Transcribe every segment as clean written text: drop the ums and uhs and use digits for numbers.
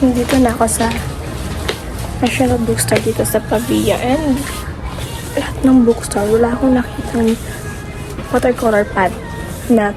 Nandito na ako sa National Bookstore dito sa Pavia, and lahat ng bookstore, wala akong nakitang watercolor pad na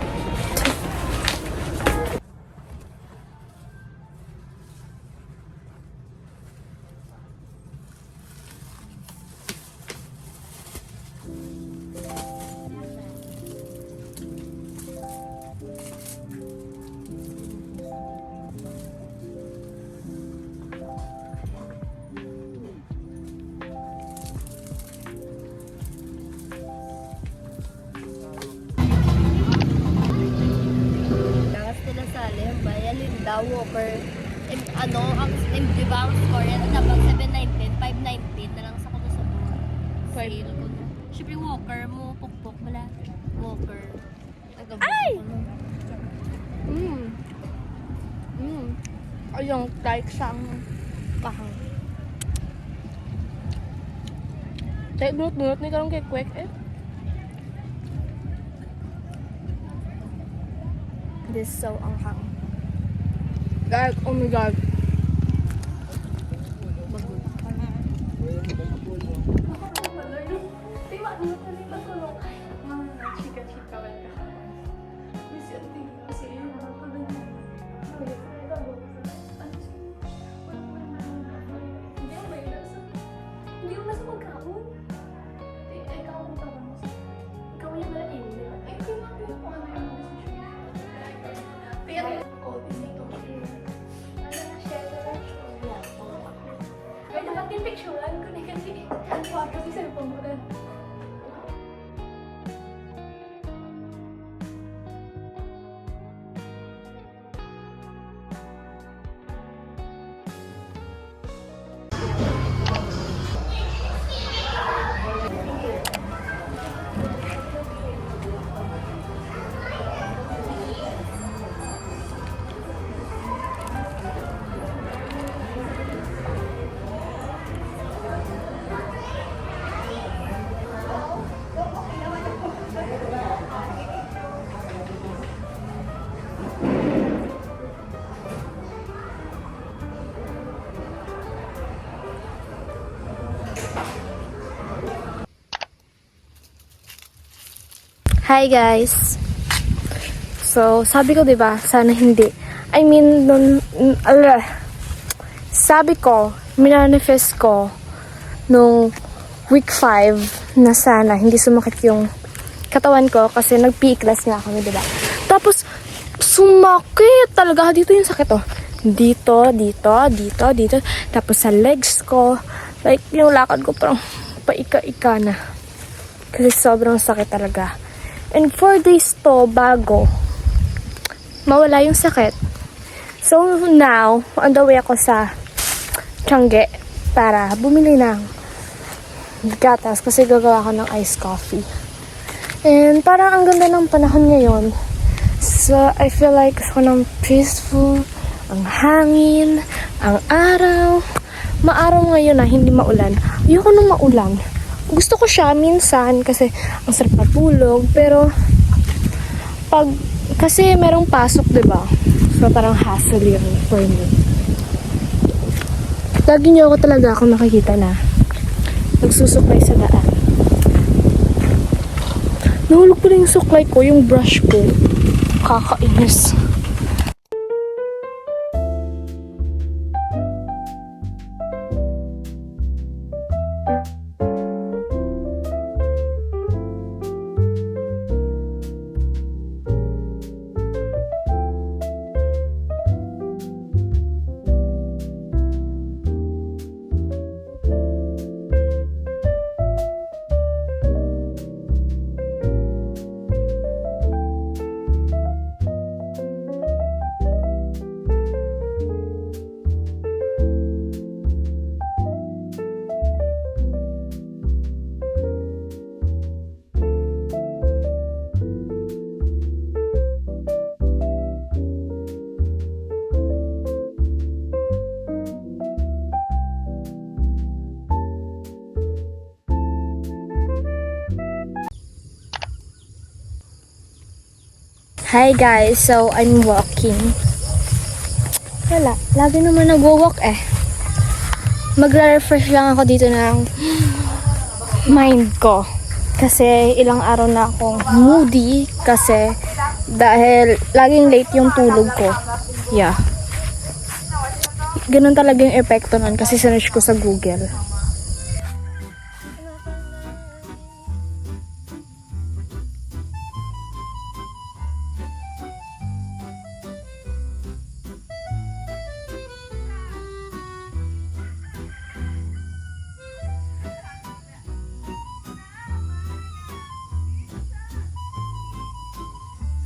Walker. And ano, ang di ba ang score yan? Dapat 719, 519 na lang sa kuno sa buwan. Sale ko. Siyempre Walker mo, pukpok wala. Walker. Ay! Ay, yung like sang kahang. Tayo bunot-bunot ni karong kay kwek eh. This is so anghang. God, oh my God. Picturean ko na kasi ang kwarto si cellphone ko na. Hi guys! So, sabi ko 'di ba, sana hindi. I mean, sabi ko, minanifest ko nung week 5 na sana hindi sumakit yung katawan ko kasi nag-PE class nga kami, 'di ba? Tapos sumakit talaga dito yung sakit oh. Dito. Tapos sa legs ko, like yung lakad ko parang paika-ika na. Kasi sobrang sakit talaga. And 4 days to bago mawala yung sakit. So now, on the way ako sa Tiangge para bumili ng gatas kasi gagawa ko ng iced coffee. And parang ang ganda ng panahon ngayon. So I feel like gusto ko ng peaceful, ang hangin, ang araw. Maaraw ngayon na hindi maulan. Ayoko nung maulan. Gusto ko siya minsan kasi ang sarap matulog, pero pag kasi merong pasok, 'di ba? So parang hassle yun for me. Lagi niyo ako nakikita na nagsusuklay sa daan. Nahulog pa rin yung suklay ko, yung brush ko. Kakainis. Hi guys, so I'm walking. Wala. Lagi naman nag-walk eh. Magre-refresh lang ako dito ng mind ko. Kasi ilang araw na akong moody kasi dahil laging late yung tulog ko. Yeah. Ganun talaga yung epekto nun kasi sinerch ko sa Google.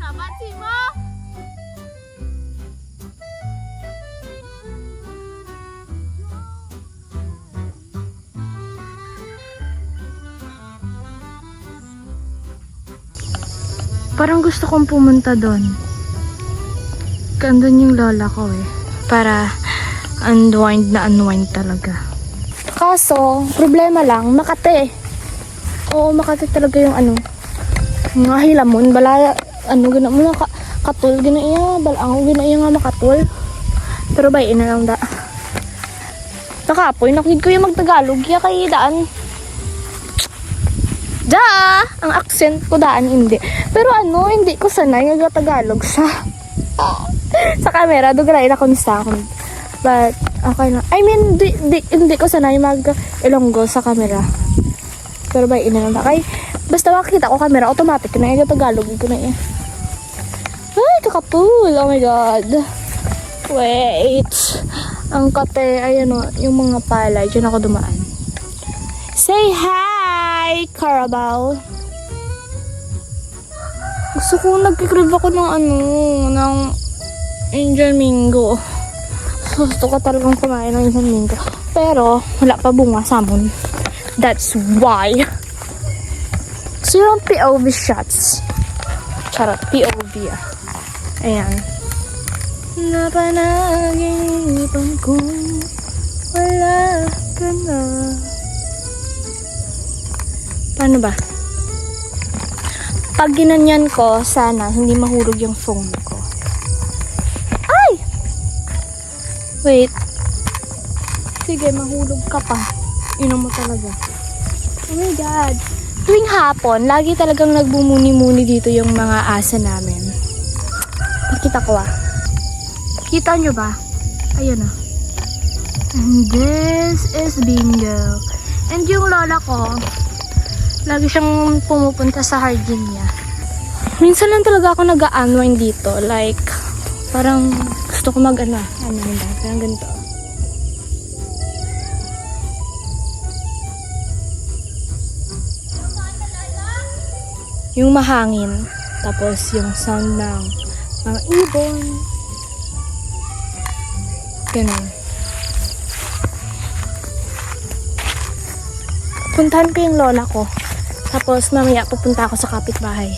Sabat si mo! Parang gusto kong pumunta doon. Kandun yung lola ko eh. Para unwind na unwind talaga. Kaso, problema lang, Makati. Oo, Makati talaga yung ano. Mga hilamon, bala, ano, gina mo na katul, gina iya, balang, gina iya nga makatul. Pero bayin na lang da. Nakapoy, nakid ko yung magtagalog, kaya kay daan. Da! Ang accent ko daan hindi. Pero ano, hindi ko sanay nag-Tagalog sa sa camera. Dugray na kung sa akin. But, okay lang. I mean, hindi ko sanay mag-Ilonggo sa camera. Pero ba, ina lang. Kay, basta makikita ko camera, automatic na nag-Tagalog ko na yan. Ay, kakapul. Oh my God. Wait. Ang kate, ayan o, yung mga palay. Diyan ako dumaan. Say hi, Carabao. Gusto ko nag-crave ako ng ano, ng Angel Mingo. Gusto ko talagang kumain ng Angel Mingo. Pero, wala pa bunga samon. That's why. Gusto yung POV shots. Charot, POV ah. Ayan. Napanaginipan ko, wala ka na. Paano ba? Pag ginanyan ko, sana hindi mahulog yung phone ko. Ay! Wait. Sige, mahulog ka pa. Inom mo talaga. Oh my God. Tuwing hapon, lagi talagang nagbumuni-muni dito yung mga asa namin. Pakita ko ah. Kita nyo ba? Ayun ah. And this is Bingo. And yung lola ko, lagi siyang pumupunta sa hardin niya. Minsan lang talaga ako nag-unwind dito. Like, parang gusto ko mag-ano. Parang ganito. Yung mahangin. Tapos yung sound ng mga ibon. Ganun. Puntahan ko yung lola ko. Tapos mamaya pupunta ako sa kapitbahay.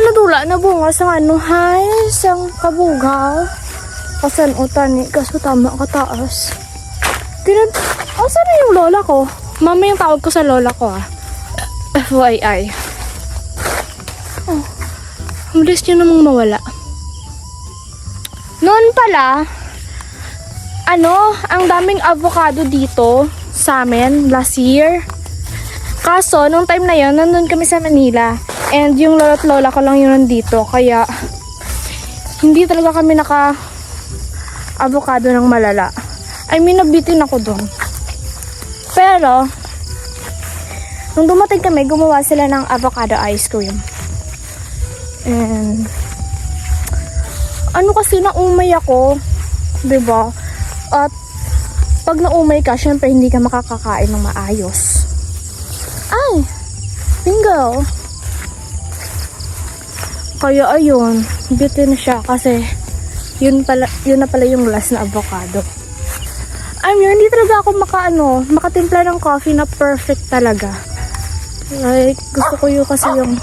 Nadula na bunga sa ano, hay, sang kabugaw. Kasan utani, kaso tama kataas. Saan na yung lola ko? Mama yung tawag ko sa lola ko ah. FYI. Oh, mabilis nyo namang mawala. Noon pala, ang daming avocado dito sa amin last year. Kaso, nung time na yon, nandun kami sa Manila. And yung lolo at lola ko lang yun nandito. Kaya, hindi talaga kami naka-avocado ng malala. I mean, nabitin ako doon. Pero, nung dumating kami, gumawa sila ng avocado ice cream. And, kasi naumay ako. Diba? At, pag naumay ka, syempre hindi ka makakakain ng maayos. Ay! Bingo! Kaya ayun, bitin siya kasi yun na pala yung last na avocado. Hindi talaga ako makatimpla ng coffee na perfect talaga. Like, gusto ko yung kasi yung...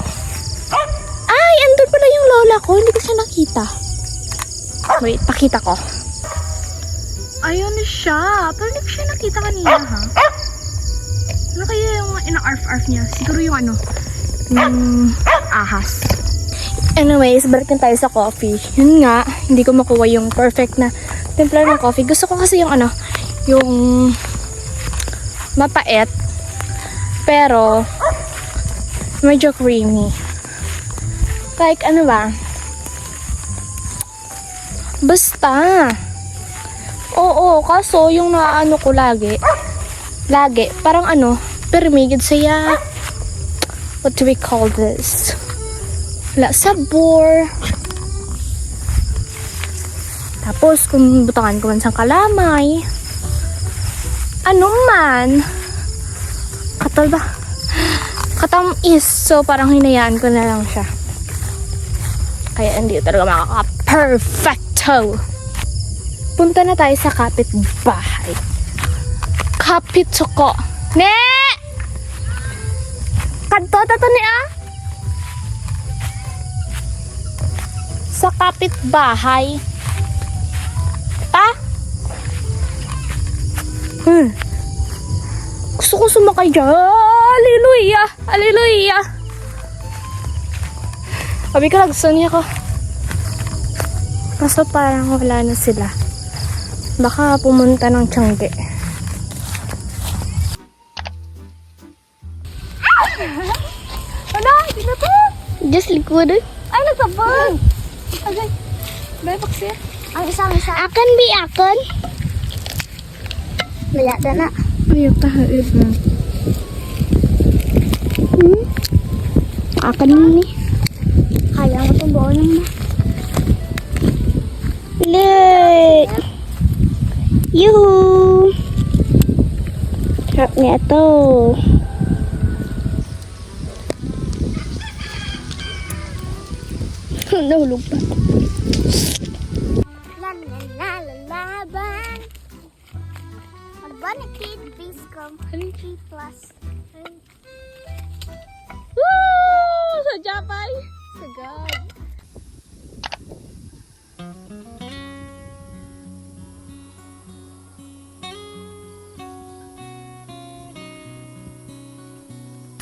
Ay! Andun pala yung lola ko, hindi ko siya nakita. Wait, pakita ko. Ayun siya. Pero hindi ko siya nakita kanina, ha? Ano kaya yung ina-arf-arf niya? Siguro yung yung ahas. Anyways, balikan tayo sa coffee. Yun nga, hindi ko makuha yung perfect na timpla ng coffee. Gusto ko kasi yung yung mapait, pero medyo creamy. Like, ano ba? Basta. Oo, kaso yung naano ko lagi, parang permigid saya, what do we call this? Wala sabor. Tapos, kung butangan ko man sa kalamay, ano man, katal ba? Katamis. So, parang hinayaan ko na lang siya. Kaya hindi talaga makaka-perfecto. Punta na tayo sa kapitbahay. Kapitoko. Ne! Kanto, tato ni sa kapitbahay. Ta? Gusto ko sumakay dyan. Hallelujah! Hallelujah! Sabi ko, gusto niya ko. Kaso parang wala na sila. Baka pumunta ng Tiangge. Ano? Hindi na to? Just likod. Ay, nagsabang! Okay. Bye, Paksi. Ang isa. Akan bi akan. Wala na. Ayaw tahaid mo. Akan ni. Kaya ko itong buo naman. Look! Yuhu! Sarap niya ito. Nahulog pa. Lalaban. Magbanit kid, please come. 3 plus. Woo! Sa Japay! Sa God!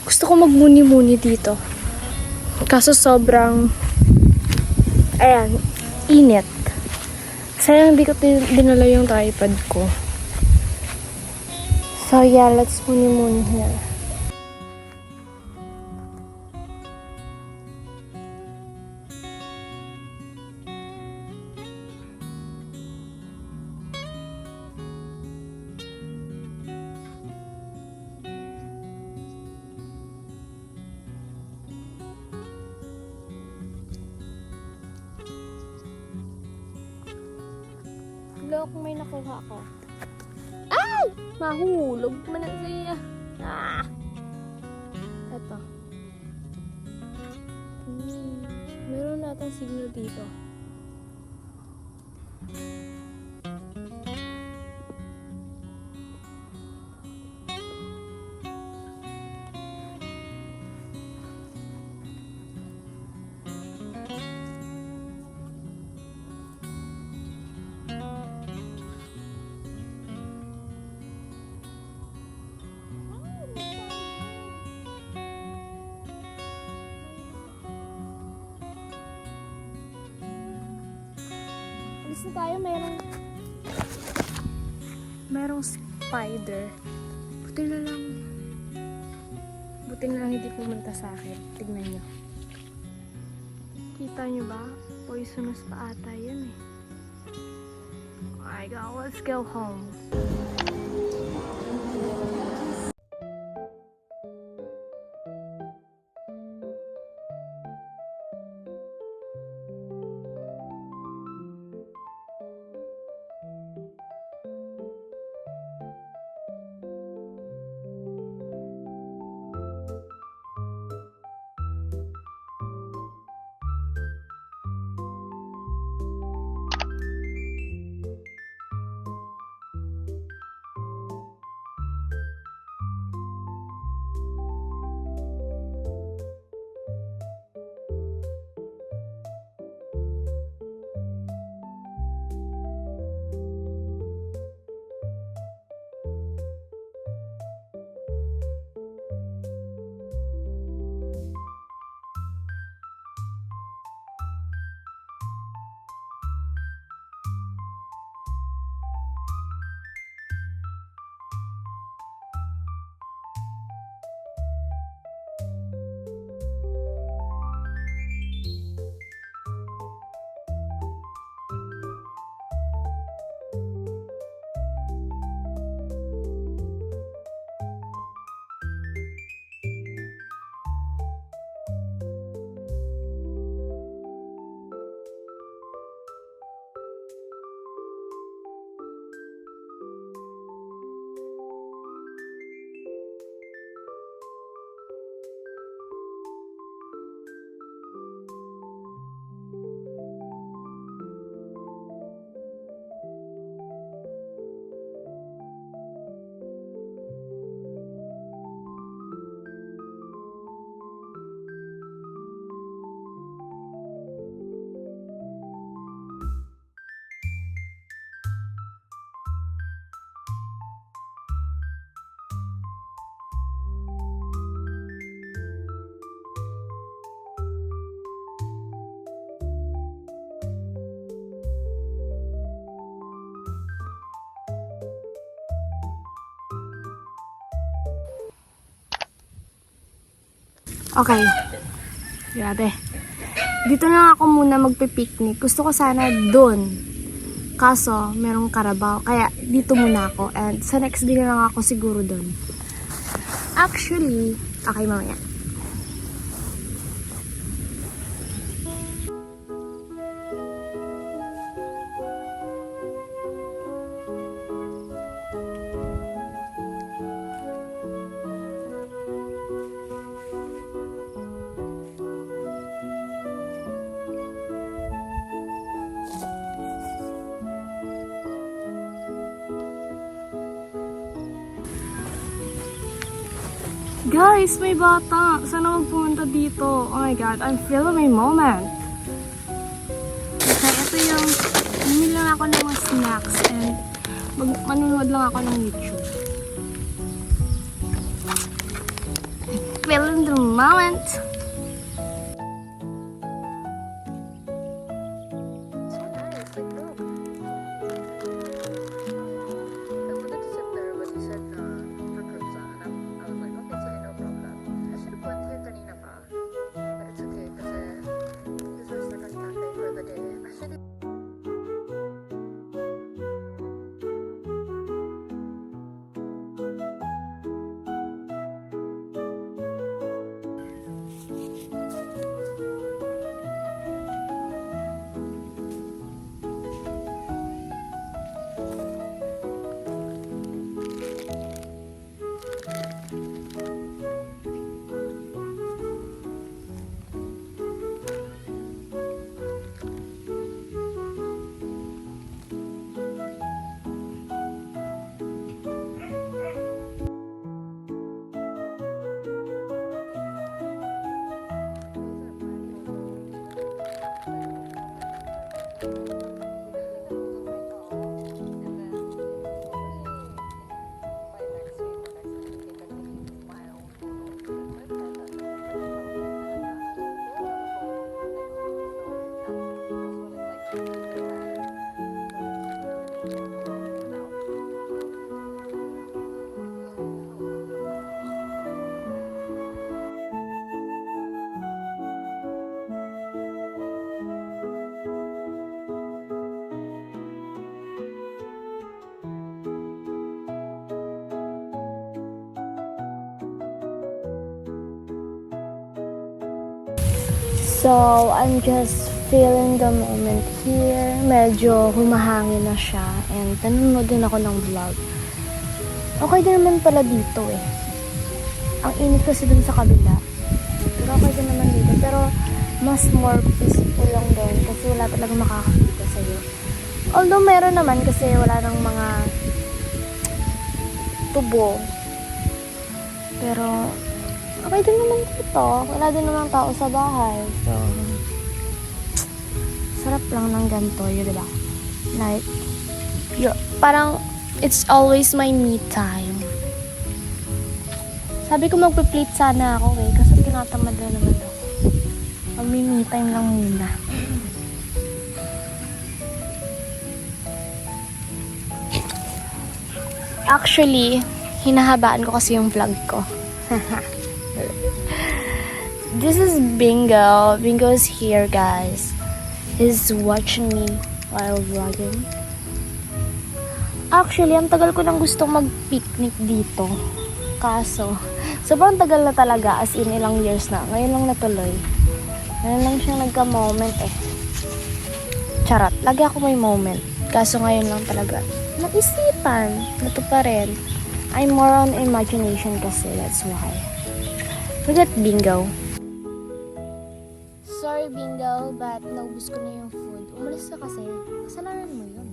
Gusto ko magmuni-muni dito. Kaso sobrang init. Sayang hindi ko dinala yung tripod ko. So yeah, let's muni-muni here. Hello, kung may nakuha ko. Ay! Mahulog man na siya. Eto. Meron natang signal dito. Alis na tayo, merong spider. Buti na lang hindi pumunta sa akin. Tignan nyo. Kita nyo ba? Poisonous pa ata yan Alright, let's go home. Okay. Grabe. Dito na ako muna magpe-picnic. Gusto ko sana doon. Kaso, merong Carabao. Kaya, dito muna ako. And sa next day na lang ako siguro doon. Actually, okay mamaya. Guys, may bata. Sana magpumunta dito. Oh my God, I'm feeling my moment. Okay, ito yung bumili lang ako ng mga snacks and manunood lang ako ng YouTube. Feeling the moment. So nice, like look. I wanted to sit there, but you said for groups and I was like, okay, sige, no problem. I should have went here kanina pa. But it's okay, kasi this is like a cafe for the day. Actually, so, I'm just feeling the moment here. Medyo humahangin na siya. And nanonood din ako ng vlog. Okay din naman pala dito eh. Ang init kasi dun sa kabila. Pero okay din naman dito. Pero mas more peaceful lang din. Kasi wala talaga makakakita sa'yo. Although meron naman kasi wala nang mga tubo. Pero okay din naman dito. Wala din naman tao sa bahay. So, sarap lang ng ganito, yun diba? Like, parang, it's always my me time. Sabi ko magpa-plate sana ako eh, kasi tinatamad na naman ako. Mag-me time lang muna. Actually, hinahabaan ko kasi yung vlog ko. This is Bingo. Bingo's here, guys. He's watching me while vlogging. Actually, ang tagal ko nang gustong mag-picnic dito. Kaso, sobrang tagal na talaga, as in ilang years na. Ngayon lang natuloy. Ngayon lang siyang nagka-moment eh. Charot, lagi ako may moment. Kaso ngayon lang talaga naisipan, natuparin. I'm more on imagination kasi, that's why. Look at Bingo. Sorry, Bingo, but naubos ko na yung food. Umalis ka kasi. Kasalanan mo yun.